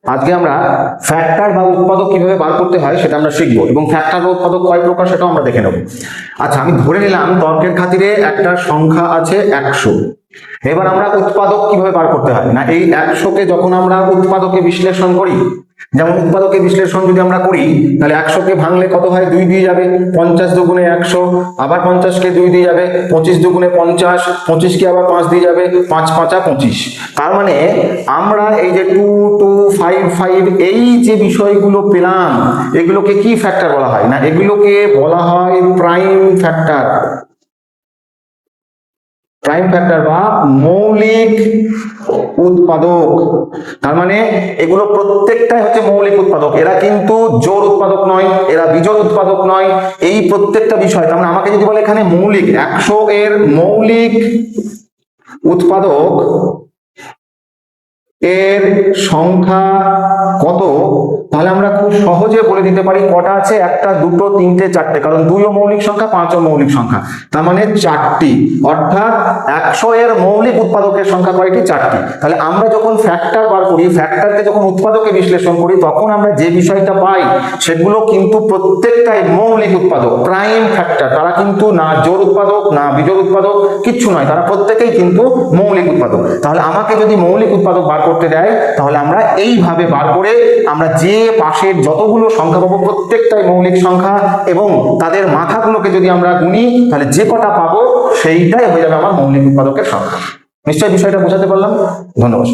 আজকে আমরা ফ্যাক্টর বা উৎপাদক কিভাবে বার করতে হয় সেটা আমরা শিখবো এবং ফ্যাক্টর বা উৎপাদক কয় প্রকার সেটাও আমরা দেখে নেব। আচ্ছা, আমি ধরে নিলাম তর্কের খাতিরে একটা সংখ্যা আছে 100। এবার আমরা উৎপাদক কিভাবে বার করতে হয় না, এই 100কে যখন আমরা উৎপাদকে বিশ্লেষণ করি, যেমন উৎপাদকে বিশ্লেষণ যদি আমরা করি তাহলে 100কে ভাঙলে কত হয়, 2 দিয়ে যাবে, 50 দুগুণে 100, আবার 50কে 2 দিয়ে যাবে, 25 দুগুণে 50, 25কে আবার 5 দিয়ে যাবে, 5 5 25। তার মানে আমরা এই যে 2 2 5 5 এই যে বিষয়গুলো পেলাম, এগুলোকে কি ফ্যাক্টর বলা হয় না, এগুলোকে বলা হয় প্রাইম ফ্যাক্টর। প্রাইম ফ্যাক্টর বা মৌলিক উৎপাদক। তার মানে এগুলো প্রত্যেকটাই হচ্ছে মৌলিক উৎপাদক, এরা কিন্তু জোড় উৎপাদক নয়, এরা বিজোড় উৎপাদক নয়। এই প্রত্যেকটা বিষয়, তার মানে আমাকে যদি বলে এখানে মৌলিক 100 এর মৌলিক উৎপাদক এর সংখ্যা কত, তাহলে আমরা খুব সহজে বলে দিতে পারি কটা আছে, 1টা 2টো 3টে 4টে, কারণ 2ও মৌলিক সংখ্যা 5ও মৌলিক সংখ্যা, তার মানে 4টি। অর্থাৎ 100 এর মৌলিক উৎপাদকের সংখ্যা কয়টি, 4টি। তাহলে আমরা যখন ফ্যাক্টর বার করি, ফ্যাক্টরকে যখন উৎপাদকে বিশ্লেষণ করি, তখন আমরা যে বিষয়টা পাই সেগুলো কিন্তু প্রত্যেকটাই মৌলিক উৎপাদক, প্রাইম ফ্যাক্টর। তারা কিন্তু না জোড় উৎপাদক না বিজোড় উৎপাদক, কিচ্ছু নয়, তারা প্রত্যেকেই কিন্তু মৌলিক উৎপাদক। তাহলে আমাকে যদি মৌলিক উৎপাদক বার করতে দেয়, তাহলে আমরা এইভাবে বার করে আমরা যে পাশের যতগুলো সংখ্যা পাবো প্রত্যেকটাই মৌলিক সংখ্যা, এবং তাদের মাথাগুলোকে যদি আমরা গুনি তাহলে যে কটা পাবো সেইটাই হয়ে যাবে আমার মৌলিক উৎপাদকের সংখ্যা। নিশ্চয়ই বিষয়টা বোঝাতে পারলাম। ধন্যবাদ।